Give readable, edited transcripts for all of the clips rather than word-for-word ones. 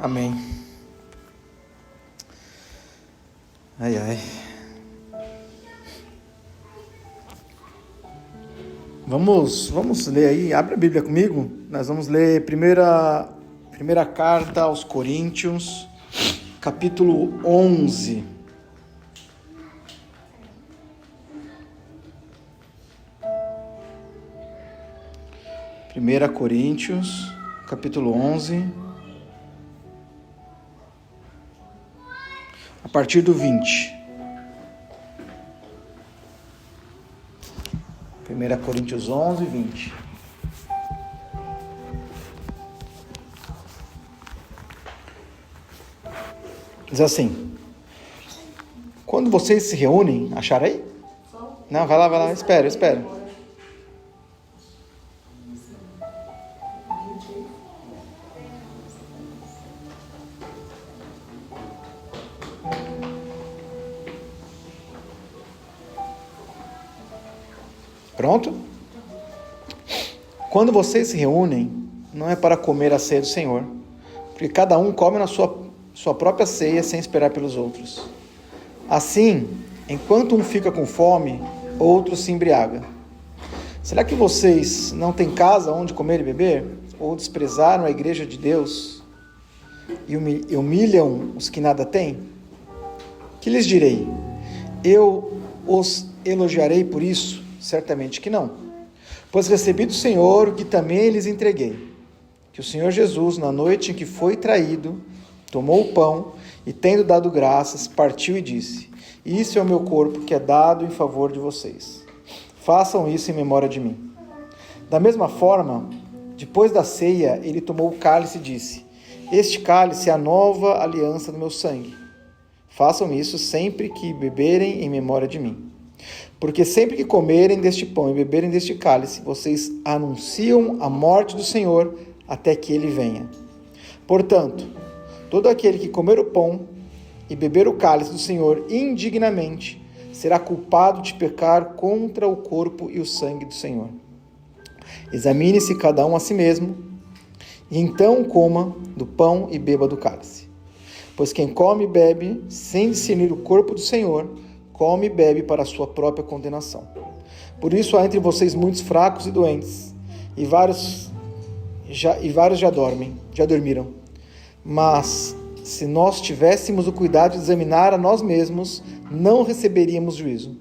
Amém. Ai, ai. Vamos ler aí, abre a Bíblia comigo. Nós vamos ler primeira carta aos Coríntios, capítulo 11. Primeira Coríntios, capítulo 11, a partir do 20. 1 Coríntios 11, 20. Diz assim: quando vocês se reúnem, acharam aí? Não, vai lá, espera. Pronto? Quando vocês se reúnem, não é para comer a ceia do Senhor, porque cada um come na sua própria ceia sem esperar pelos outros. Assim, enquanto um fica com fome, outro se embriaga. Será que vocês não têm casa onde comer e beber? Ou desprezaram a igreja de Deus e humilham os que nada têm? Que lhes direi? Eu os elogiarei por isso? Certamente que não. Pois recebi do Senhor o que também lhes entreguei, que o Senhor Jesus, na noite em que foi traído, tomou o pão e, tendo dado graças, partiu e disse: isso é o meu corpo que é dado em favor de vocês. Façam isso em memória de mim. Da mesma forma, depois da ceia, ele tomou o cálice e disse: este cálice é a nova aliança do meu sangue. Façam isso sempre que beberem em memória de mim. Porque sempre que comerem deste pão e beberem deste cálice, vocês anunciam a morte do Senhor até que ele venha. Portanto, todo aquele que comer o pão e beber o cálice do Senhor indignamente será culpado de pecar contra o corpo e o sangue do Senhor. Examine-se cada um a si mesmo, e então coma do pão e beba do cálice. Pois quem come e bebe sem discernir o corpo do Senhor, come e bebe para a sua própria condenação. Por isso há entre vocês muitos fracos e doentes, e vários já dormiram. Mas se nós tivéssemos o cuidado de examinar a nós mesmos, não receberíamos juízo.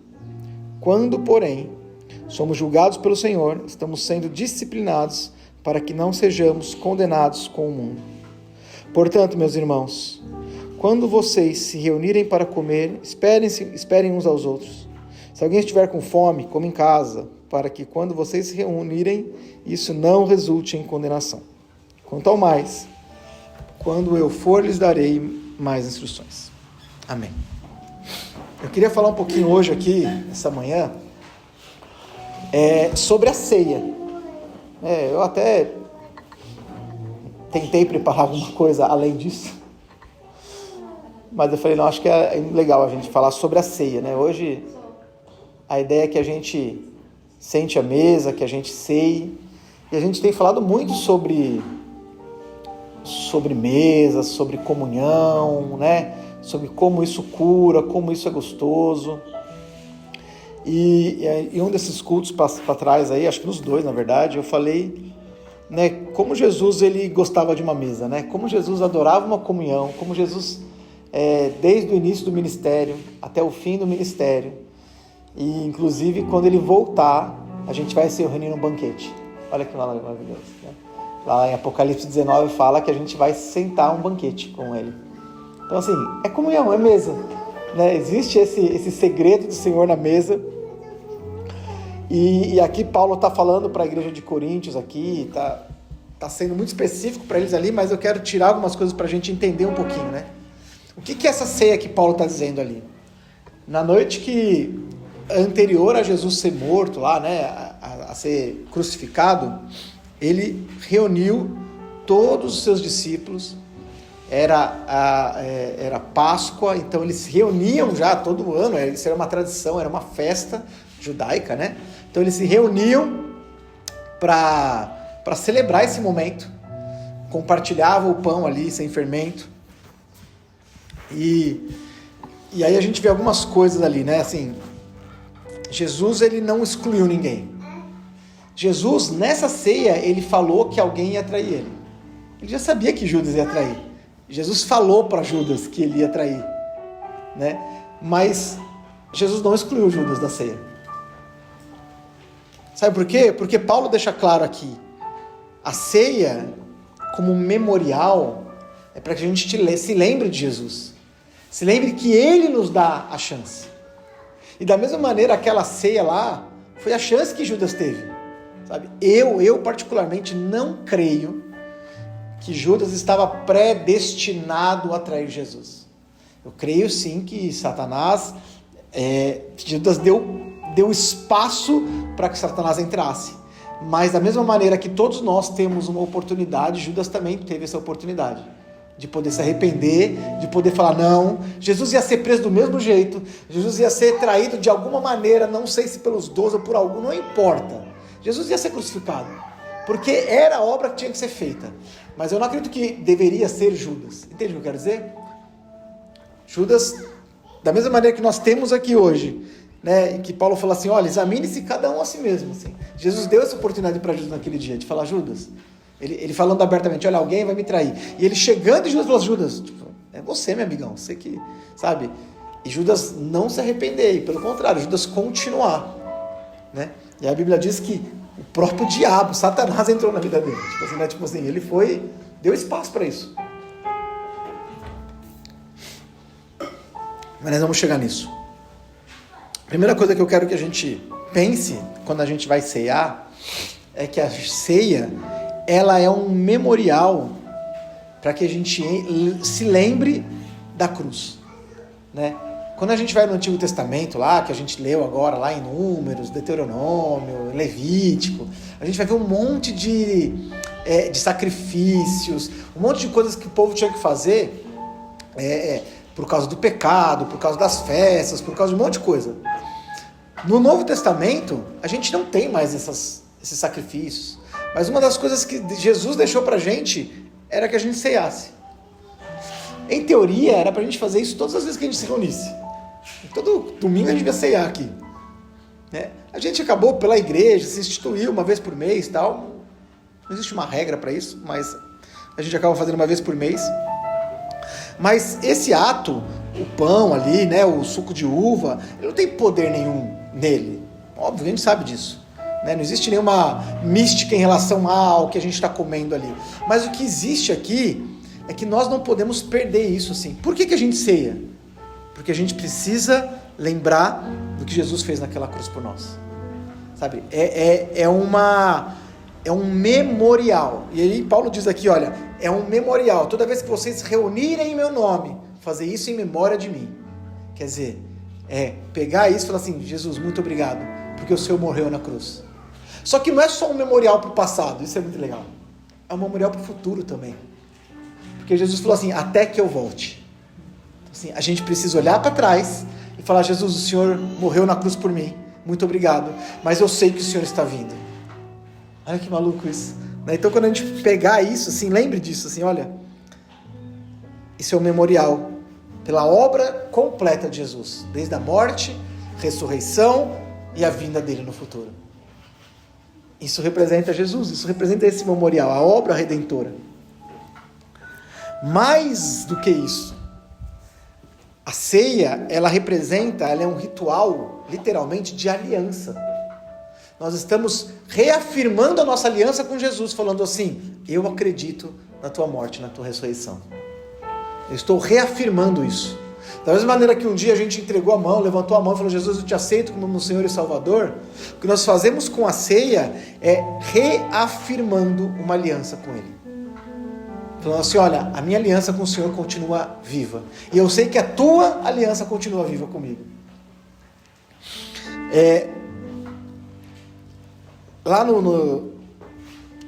Quando, porém, somos julgados pelo Senhor, estamos sendo disciplinados para que não sejamos condenados com o mundo. Portanto, meus irmãos, quando vocês se reunirem para comer, esperem uns aos outros. Se alguém estiver com fome, coma em casa, para que quando vocês se reunirem, isso não resulte em condenação. Quanto ao mais, quando eu for, lhes darei mais instruções. Amém. Eu queria falar um pouquinho hoje aqui, essa manhã, sobre a ceia. Eu até tentei preparar alguma coisa além disso, mas eu falei, não, acho que é legal a gente falar sobre a ceia, né? Hoje, a ideia é que a gente sente a mesa, que a gente ceie, e a gente tem falado muito sobre mesa, sobre comunhão, né? Sobre como isso cura, como isso é gostoso. E um desses cultos para trás aí, acho que nos dois, na verdade, eu falei, né, como Jesus ele gostava de uma mesa, né? Como Jesus adorava uma comunhão, como Jesus... desde o início do ministério até o fim do ministério, e inclusive quando ele voltar, a gente vai se reunir num banquete. Olha que maravilhoso, né? Lá em Apocalipse 19 fala que a gente vai sentar um banquete com ele. Então assim, é comunhão, é mesa, né? Existe esse segredo do Senhor na mesa, e aqui Paulo está falando para a igreja de Coríntios aqui, tá sendo muito específico para eles ali, mas eu quero tirar algumas coisas para a gente entender um pouquinho, né? O que é essa ceia que Paulo está dizendo ali? Na noite anterior a Jesus ser morto lá, né, a ser crucificado, ele reuniu todos os seus discípulos. Era Páscoa, então eles se reuniam já todo ano, isso era uma tradição, era uma festa judaica, né? Então eles se reuniam para celebrar esse momento. compartilhava o pão ali sem fermento. E aí a gente vê algumas coisas ali, né? Assim, Jesus, ele não excluiu ninguém. Jesus, nessa ceia, ele falou que alguém ia trair ele. Ele já sabia que Judas ia trair. Jesus falou para Judas que ele ia trair, né? Mas Jesus não excluiu Judas da ceia. Sabe por quê? Porque Paulo deixa claro aqui, a ceia, como memorial, é para que a gente se lembre de Jesus. Se lembre que Ele nos dá a chance. E da mesma maneira, aquela ceia lá, foi a chance que Judas teve. Sabe? Eu particularmente não creio que Judas estava predestinado a trair Jesus. Eu creio sim que Satanás, Judas deu espaço para que Satanás entrasse. Mas da mesma maneira que todos nós temos uma oportunidade, Judas também teve essa oportunidade de poder se arrepender, de poder falar não. Jesus ia ser preso do mesmo jeito, Jesus ia ser traído de alguma maneira, não sei se pelos 12 ou por algum, não importa. Jesus ia ser crucificado, porque era a obra que tinha que ser feita. Mas eu não acredito que deveria ser Judas. Entende o que eu quero dizer? Judas, da mesma maneira que nós temos aqui hoje, né, e que Paulo falou assim, olha, examine-se cada um a si mesmo. Assim. Jesus deu essa oportunidade para Judas naquele dia, de falar, Judas, ele falando abertamente, olha, alguém vai me trair. E ele chegando e Judas falou, Judas, tipo, é você, meu amigão, você que, sabe? E Judas não se arrepender, e pelo contrário, Judas continuar, né? E a Bíblia diz que o próprio diabo, Satanás, entrou na vida dele. Tipo assim, né? Tipo assim, ele deu espaço para isso. Mas nós vamos chegar nisso. Primeira coisa que eu quero que a gente pense quando a gente vai ceiar é que a ceia, ela é um memorial para que a gente se lembre da cruz, né? Quando a gente vai no Antigo Testamento lá, que a gente leu agora lá em Números, Deuteronômio, Levítico, a gente vai ver um monte de sacrifícios, um monte de coisas que o povo tinha que fazer por causa do pecado, por causa das festas, por causa de um monte de coisa. No Novo Testamento, a gente não tem mais esses sacrifícios. Mas uma das coisas que Jesus deixou pra gente era que a gente ceiasse. Em teoria, era pra gente fazer isso todas as vezes que a gente se reunisse. Todo domingo a gente devia ceiar aqui. Né? A gente acabou pela igreja, se instituiu uma vez por mês e tal. Não existe uma regra para isso, mas a gente acaba fazendo uma vez por mês. Mas esse ato, o pão ali, né, o suco de uva, ele não tem poder nenhum nele. Óbvio, a gente sabe disso. Né? Não existe nenhuma mística em relação ao que a gente está comendo ali. Mas o que existe aqui é que nós não podemos perder isso assim. Por que a gente ceia? Porque a gente precisa lembrar do que Jesus fez naquela cruz por nós. Sabe? É um memorial. E aí Paulo diz aqui, olha, é um memorial. Toda vez que vocês reunirem em meu nome, fazer isso em memória de mim. Quer dizer, pegar isso e falar assim, Jesus, muito obrigado, porque o Senhor morreu na cruz. Só que não é só um memorial para o passado, isso é muito legal. É um memorial para o futuro também. Porque Jesus falou assim, até que eu volte. Assim, a gente precisa olhar para trás e falar, Jesus, o Senhor morreu na cruz por mim, muito obrigado, mas eu sei que o Senhor está vindo. Olha que maluco isso. Então quando a gente pegar isso, assim, lembre disso, assim, olha, isso é um memorial pela obra completa de Jesus, desde a morte, ressurreição e a vinda dele no futuro. Isso representa Jesus, isso representa esse memorial, a obra redentora. Mais do que isso, a ceia, ela é um ritual, literalmente, de aliança. Nós estamos reafirmando a nossa aliança com Jesus, falando assim, eu acredito na tua morte, na tua ressurreição. Eu estou reafirmando isso. Da mesma maneira que um dia a gente entregou a mão, levantou a mão e falou, Jesus, eu te aceito como meu Senhor e Salvador, o que nós fazemos com a ceia é reafirmando uma aliança com Ele. Falando assim, olha, a minha aliança com o Senhor continua viva. E eu sei que a tua aliança continua viva comigo. Lá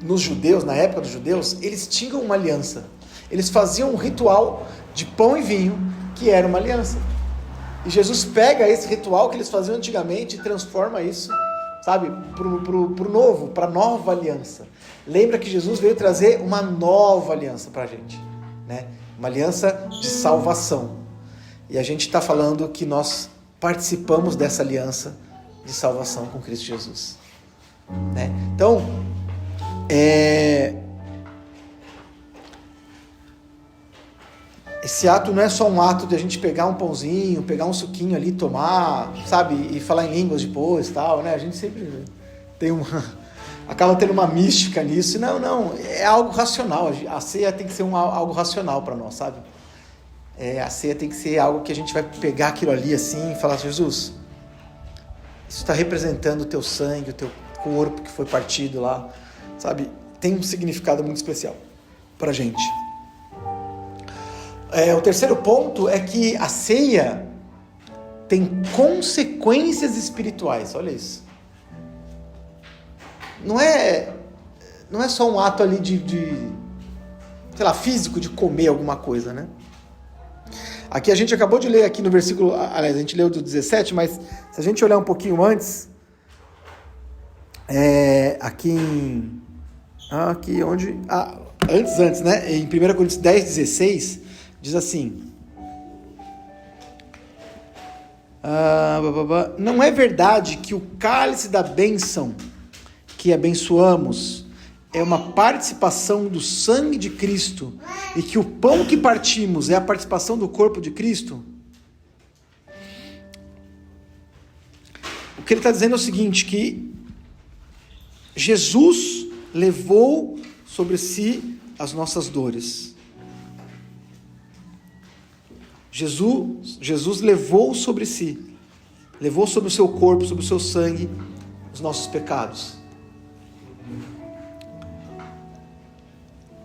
nos judeus, na época dos judeus, eles tinham uma aliança. Eles faziam um ritual de pão e vinho, que era uma aliança. E Jesus pega esse ritual que eles faziam antigamente e transforma isso sabe, pro novo, para nova aliança. Lembra que Jesus veio trazer uma nova aliança para a gente, né? Uma aliança de salvação. E a gente está falando que nós participamos dessa aliança de salvação com Cristo Jesus, né? Então, esse ato não é só um ato de a gente pegar um pãozinho, pegar um suquinho ali, tomar, sabe, e falar em línguas depois, tal, né? A gente sempre tem acaba tendo uma mística nisso. Não, é algo racional. A ceia tem que ser algo racional para nós, sabe? A ceia tem que ser algo que a gente vai pegar aquilo ali assim e falar: Jesus, isso está representando o teu sangue, o teu corpo que foi partido lá, sabe? Tem um significado muito especial para a gente. O terceiro ponto é que a ceia tem consequências espirituais. Olha isso. Não é só um ato ali de sei lá, físico, de comer alguma coisa, né? Aqui a gente acabou de ler aqui no versículo, aliás, a gente leu do 17, mas se a gente olhar um pouquinho antes, antes, né? Em 1 Coríntios 10, 16, diz assim: não é verdade que o cálice da bênção que abençoamos é uma participação do sangue de Cristo e que o pão que partimos é a participação do corpo de Cristo? O que ele está dizendo é o seguinte, que Jesus levou sobre si as nossas dores. Jesus levou sobre si, levou sobre o seu corpo, sobre o seu sangue, os nossos pecados.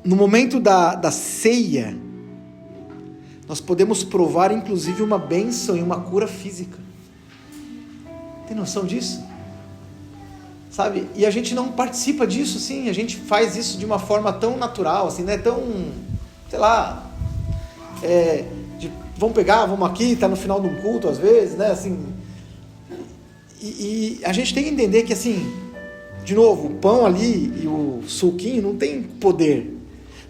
No momento da ceia, nós podemos provar inclusive uma bênção e uma cura física. Tem noção disso? Sabe? E a gente não participa disso, sim. A gente faz isso de uma forma tão natural, assim, né? Tão, sei lá, vamos aqui, tá no final de um culto às vezes, né? Assim, e a gente tem que entender que, assim, de novo, o pão ali e o suquinho não tem poder.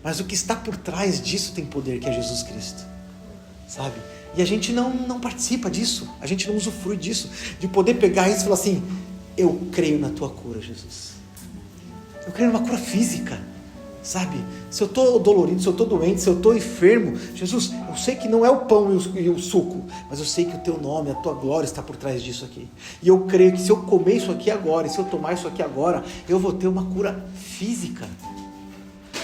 Mas o que está por trás disso tem poder, que é Jesus Cristo, sabe? E a gente não participa disso, a gente não usufrui disso, de poder pegar isso e falar assim: eu creio na tua cura, Jesus. Eu creio numa cura física, sabe? Se eu estou dolorido, se eu estou doente, se eu estou enfermo, Jesus, eu sei que não é o pão e o suco, mas eu sei que o teu nome, a tua glória está por trás disso aqui. E eu creio que se eu comer isso aqui agora, e se eu tomar isso aqui agora, eu vou ter uma cura física.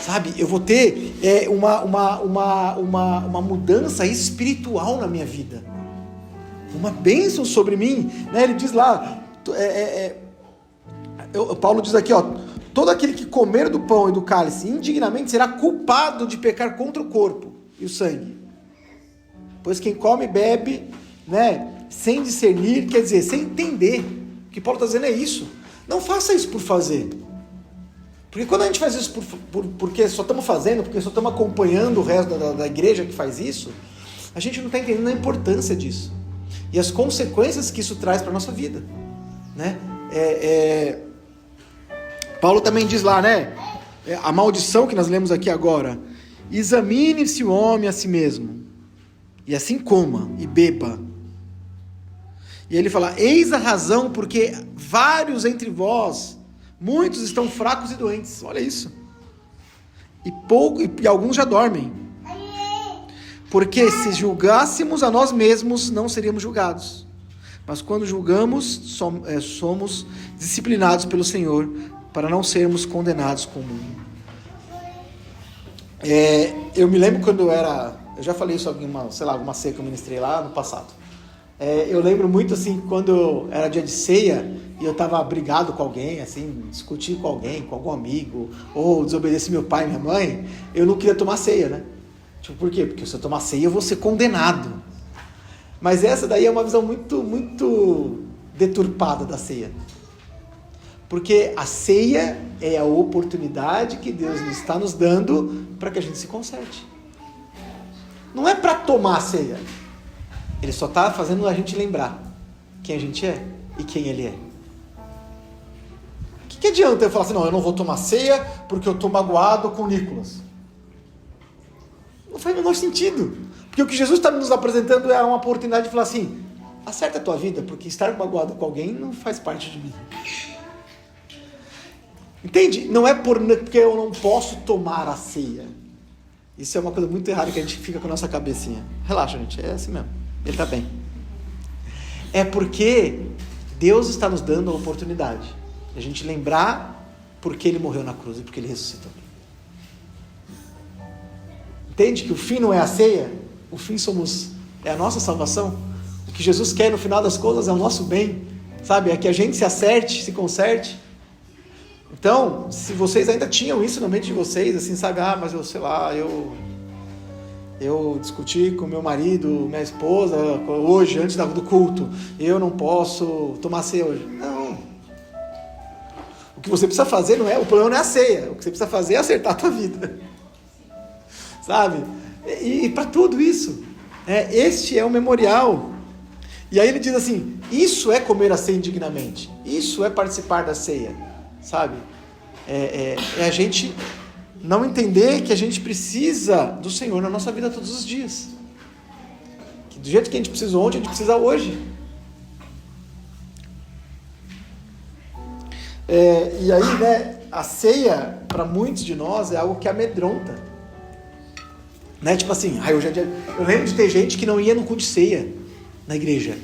Sabe, eu vou ter uma mudança espiritual na minha vida, uma bênção sobre mim, né? Ele diz lá, Paulo diz aqui, todo aquele que comer do pão e do cálice indignamente será culpado de pecar contra o corpo e o sangue, pois quem come e bebe, né, sem discernir, quer dizer, sem entender, o que Paulo está dizendo é isso. Não faça isso por fazer. Porque quando a gente faz isso porque só estamos fazendo, porque só estamos acompanhando o resto da igreja que faz isso, a gente não está entendendo a importância disso. E as consequências que isso traz para a nossa vida. Né? Paulo também diz lá, né? A maldição que nós lemos aqui agora. Examine-se o homem a si mesmo, e assim coma e beba. E ele fala: eis a razão porque vários entre vós, muitos estão fracos e doentes. Olha isso. E alguns já dormem. Porque se julgássemos a nós mesmos, não seríamos julgados. Mas quando julgamos, somos disciplinados pelo Senhor, para não sermos condenados com o mundo. Eu me lembro quando eu já falei isso em alguma ceia que eu ministrei lá no passado. Eu lembro muito assim, quando era dia de ceia, e eu estava brigado com alguém, assim, discuti com alguém, com algum amigo, ou desobedeci meu pai e minha mãe, eu não queria tomar ceia, né? Tipo, por quê? Porque se eu tomar ceia eu vou ser condenado. Mas essa daí é uma visão muito, muito deturpada da ceia. Porque a ceia é a oportunidade que Deus está nos dando para que a gente se conserte. Não é para tomar a ceia. Ele só está fazendo a gente lembrar quem a gente é e quem Ele é. que adianta eu falar assim, não, eu não vou tomar ceia porque eu estou magoado com o Nicolas? Não faz o menor sentido. Porque o que Jesus está nos apresentando é uma oportunidade de falar assim, acerta a tua vida, porque estar magoado com alguém não faz parte de mim. Entende? Não é porque eu não posso tomar a ceia. Isso é uma coisa muito errada que a gente fica com a nossa cabecinha. Relaxa, gente, é assim mesmo. Ele está bem. É porque Deus está nos dando a oportunidade de a gente lembrar porque Ele morreu na cruz e porque Ele ressuscitou. Entende que o fim não é a ceia? O fim é a nossa salvação. O que Jesus quer no final das contas é o nosso bem. Sabe? É que a gente se acerte, se conserte. Então, se vocês ainda tinham isso na mente de vocês, assim, sabe? Mas eu sei lá, eu discuti com meu marido, minha esposa, hoje, antes do culto. Eu não posso tomar ceia hoje. Não. O que você precisa fazer o problema não é a ceia. O que você precisa fazer é acertar a tua vida. Sabe? E para tudo isso. Este é o memorial. E aí ele diz assim, isso é comer a ceia indignamente. Isso é participar da ceia. Sabe? É a gente não entender que a gente precisa do Senhor na nossa vida todos os dias. Que do jeito que a gente precisa ontem, a gente precisa hoje. E aí, né, a ceia, para muitos de nós, é algo que amedronta. Né? Tipo assim, eu lembro de ter gente que não ia no culto de ceia na igreja.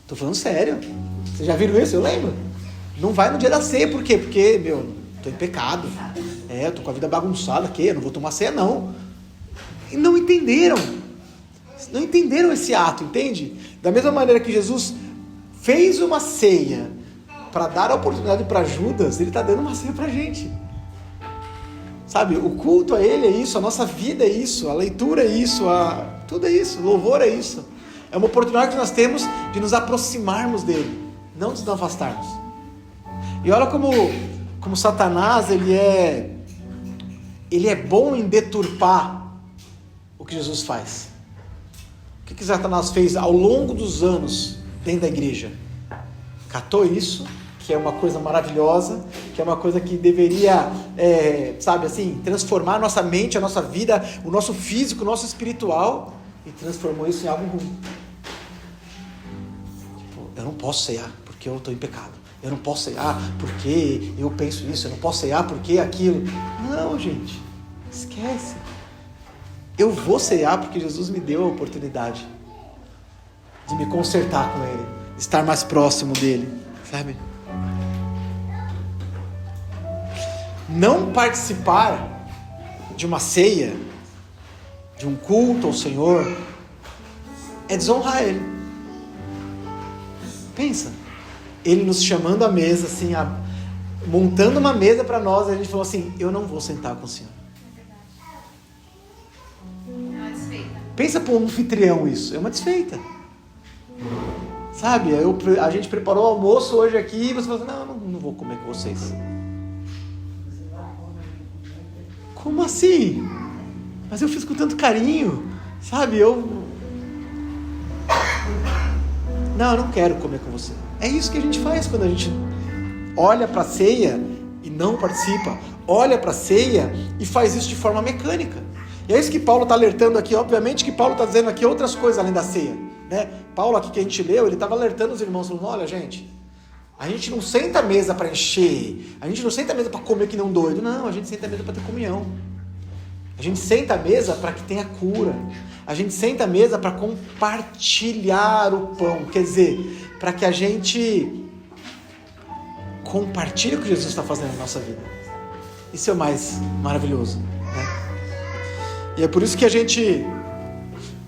Tô falando sério. Vocês já viram isso? Eu lembro. Não vai no dia da ceia, por quê? Porque, tô em pecado. Eu tô com a vida bagunçada aqui, eu não vou tomar ceia, não. E não entenderam esse ato, entende? Da mesma maneira que Jesus fez uma ceia para dar a oportunidade para Judas, Ele está dando uma ceia para a gente. Sabe, o culto a Ele é isso, a nossa vida é isso, a leitura é isso, tudo é isso, o louvor é isso. É uma oportunidade que nós temos de nos aproximarmos dEle, não de nos afastarmos. E olha como Satanás, ele é bom em deturpar o que Jesus faz. O que Satanás fez ao longo dos anos dentro da igreja? Catou isso, que é uma coisa maravilhosa, que é uma coisa que deveria, sabe assim, transformar a nossa mente, a nossa vida, o nosso físico, o nosso espiritual, e transformou isso em algo ruim. Tipo, eu não posso cear porque eu estou em pecado. Eu não posso cear porque eu penso isso. Eu não posso cear porque aquilo. Não, gente, esquece. Eu vou cear porque Jesus me deu a oportunidade de me consertar com Ele, de estar mais próximo dEle, sabe? Não participar de uma ceia, de um culto ao Senhor, é desonrar Ele. Pensa, Ele nos chamando à mesa, assim, montando uma mesa para nós, e a gente falou assim, eu não vou sentar com o Senhor. É uma desfeita. Pensa para um anfitrião isso, é uma desfeita. Sabe, a gente preparou o almoço hoje aqui, e você falou assim, não vou comer com vocês. Como assim? Mas eu fiz com tanto carinho, sabe, eu não quero comer com você. É isso que a gente faz quando a gente olha para a ceia e não participa, olha para a ceia e faz isso de forma mecânica. E é isso que Paulo está alertando aqui. Obviamente que Paulo está dizendo aqui outras coisas além da ceia, né? Paulo aqui que a gente leu, ele estava alertando os irmãos, falando, olha gente, a gente não senta à mesa para encher, a gente não senta à mesa para comer que nem um doido, não, a gente senta à mesa para ter comunhão. A gente senta à mesa para que tenha cura. A gente senta à mesa para compartilhar o pão. Quer dizer, para que a gente compartilhe o que Jesus está fazendo na nossa vida. Isso é o mais maravilhoso, né? E é por isso que a gente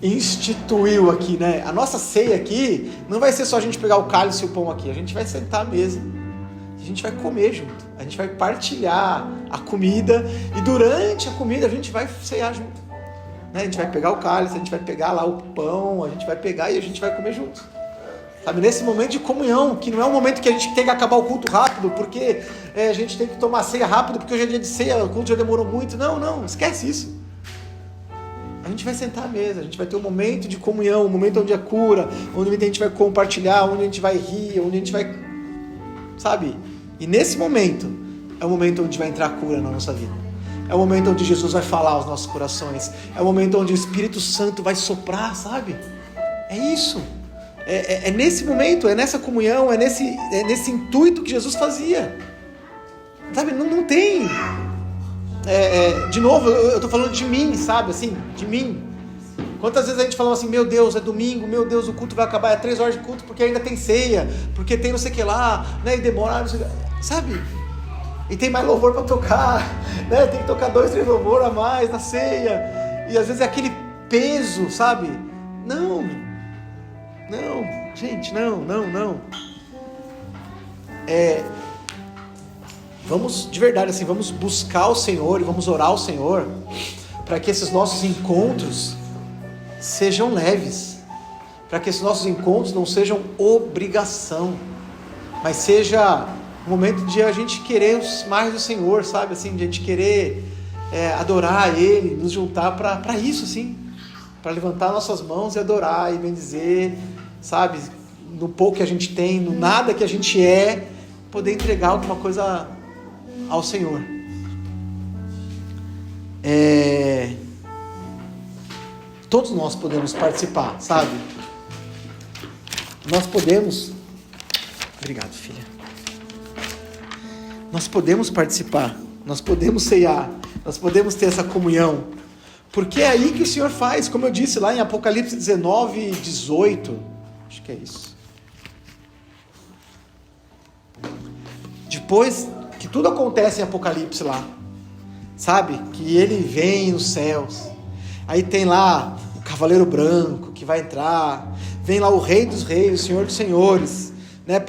instituiu aqui, né? A nossa ceia aqui não vai ser só a gente pegar o cálice e o pão aqui. A gente vai sentar à mesa. A gente vai comer junto. A gente vai partilhar a comida. E durante a comida a gente vai ceiar junto. Né? A gente vai pegar o cálice, a gente vai pegar lá o pão, a gente vai pegar e a gente vai comer junto. Sabe, nesse momento de comunhão, que não é um momento que a gente tem que acabar o culto rápido, porque a gente tem que tomar ceia rápido, porque hoje é dia de ceia, o culto já demorou muito. Não, esquece isso. A gente vai sentar à mesa, a gente vai ter um momento de comunhão, um momento onde é cura, onde a gente vai compartilhar, onde a gente vai rir, onde a gente vai, sabe, E nesse momento, é o momento onde vai entrar a cura na nossa vida. É o momento onde Jesus vai falar aos nossos corações. É o momento onde o Espírito Santo vai soprar, sabe? É isso. É nesse momento, é nessa comunhão, é nesse intuito que Jesus fazia. Sabe, não tem... de novo, eu estou falando de mim, sabe? Assim, de mim. Quantas vezes a gente falou assim, meu Deus, é domingo, meu Deus, o culto vai acabar, é 3 horas de culto porque ainda tem ceia, porque tem não sei o que lá, né? E demora, não sei o que, sabe? E tem mais louvor para tocar, né? Tem que tocar 2, 3 louvor a mais na ceia. E às vezes é aquele peso, sabe? Não, gente, não. Vamos, de verdade, assim, vamos buscar o Senhor e vamos orar ao Senhor para que esses nossos encontros sejam leves, para que esses nossos encontros não sejam obrigação, mas seja um momento de a gente querer mais do Senhor, sabe, assim, de a gente querer adorar Ele, nos juntar para isso, assim, para levantar nossas mãos e adorar e bendizer, sabe, no pouco que a gente tem, no nada que a gente poder entregar alguma coisa ao Senhor. Todos nós podemos participar, sabe? Nós podemos... Obrigado, filha. Nós podemos participar, nós podemos ceiar, nós podemos ter essa comunhão, porque é aí que o Senhor faz, como eu disse lá em Apocalipse 19, 18, acho que é isso. Depois que tudo acontece em Apocalipse lá, sabe? Que ele vem nos céus, aí tem lá o cavaleiro branco que vai entrar, vem lá o rei dos reis, o senhor dos senhores, né?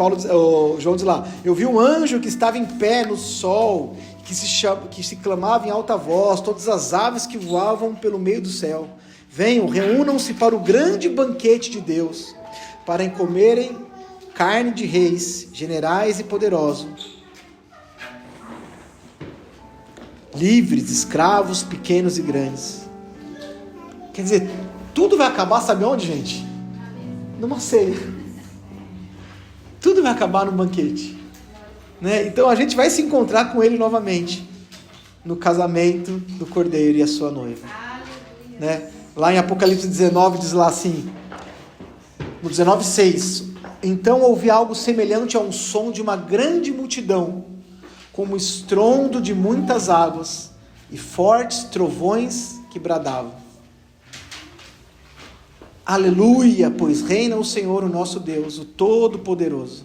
João diz lá, eu vi um anjo que estava em pé no sol, que se clamava em alta voz, todas as aves que voavam pelo meio do céu, venham, reúnam-se para o grande banquete de Deus, para comerem carne de reis, generais e poderosos, livres, escravos, pequenos e grandes. Quer dizer, tudo vai acabar, sabe onde, gente? Numa ceia. Tudo vai acabar no banquete, né? Então a gente vai se encontrar com Ele novamente no casamento do Cordeiro e a sua noiva, né? Lá em Apocalipse 19 diz lá assim, no 19:6, então ouvi algo semelhante a um som de uma grande multidão, como estrondo de muitas águas e fortes trovões que bradavam. Aleluia, pois reina o Senhor, o nosso Deus, o Todo-Poderoso.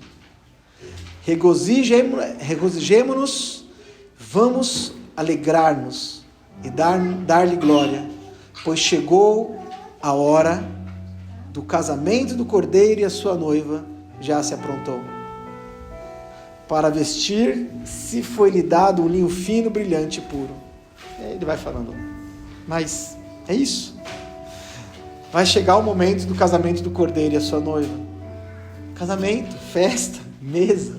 Regozijemo-nos, vamos alegrar-nos e dar-lhe glória, pois chegou a hora do casamento do Cordeiro e a sua noiva já se aprontou. Para vestir, se foi-lhe dado um linho fino, brilhante e puro. Ele vai falando, mas é isso. Vai chegar o momento do casamento do Cordeiro e a sua noiva. Casamento, festa, mesa,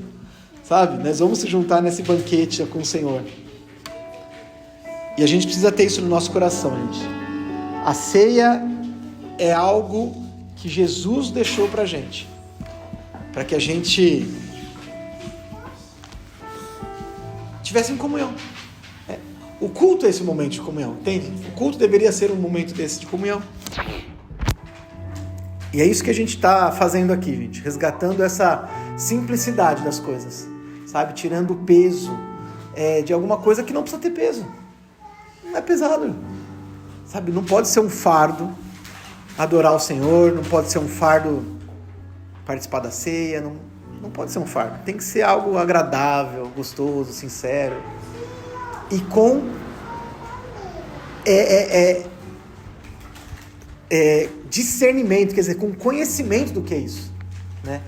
sabe? Nós vamos se juntar nesse banquete com o Senhor. E a gente precisa ter isso no nosso coração, gente. A ceia é algo que Jesus deixou pra gente. Para que a gente tivesse em comunhão. O culto é esse momento de comunhão, entende? O culto deveria ser um momento desse de comunhão. E é isso que a gente está fazendo aqui, gente. Resgatando essa simplicidade das coisas, sabe? Tirando o peso de alguma coisa que não precisa ter peso. Não é pesado, sabe? Não pode ser um fardo adorar o Senhor, não pode ser um fardo participar da ceia, não pode ser um fardo. Tem que ser algo agradável, gostoso, sincero. E com discernimento, quer dizer, com conhecimento do que é isso, né?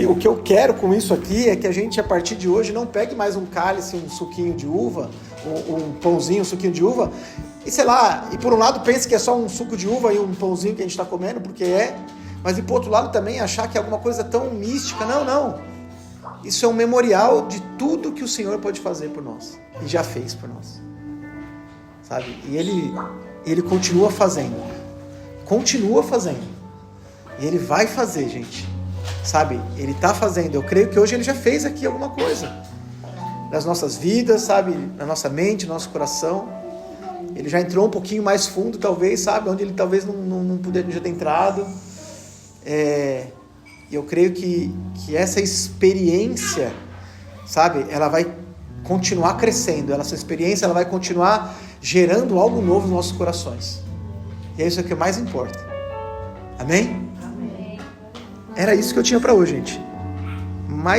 O que eu quero com isso aqui é que a gente, a partir de hoje, não pegue mais um cálice, um suquinho de uva, um pãozinho, um suquinho de uva, e sei lá, e por um lado pense que é só um suco de uva e um pãozinho que a gente está comendo, porque mas e por outro lado também achar que é alguma coisa tão mística. Não. Isso é um memorial de tudo que o Senhor pode fazer por nós, e já fez por nós, sabe? E Ele continua fazendo, e Ele vai fazer, gente. sabe? Ele está fazendo. Eu creio que hoje ele já fez aqui alguma coisa nas nossas vidas, sabe? Na nossa mente, no nosso coração. Ele já entrou um pouquinho mais fundo, talvez, sabe? Onde ele talvez não podia ter entrado. E eu creio que essa experiência, sabe? Ela vai continuar crescendo. Essa experiência ela vai continuar gerando algo novo nos nossos corações. E é isso que mais importa. Amém? Amém. Era isso que eu tinha para hoje, gente.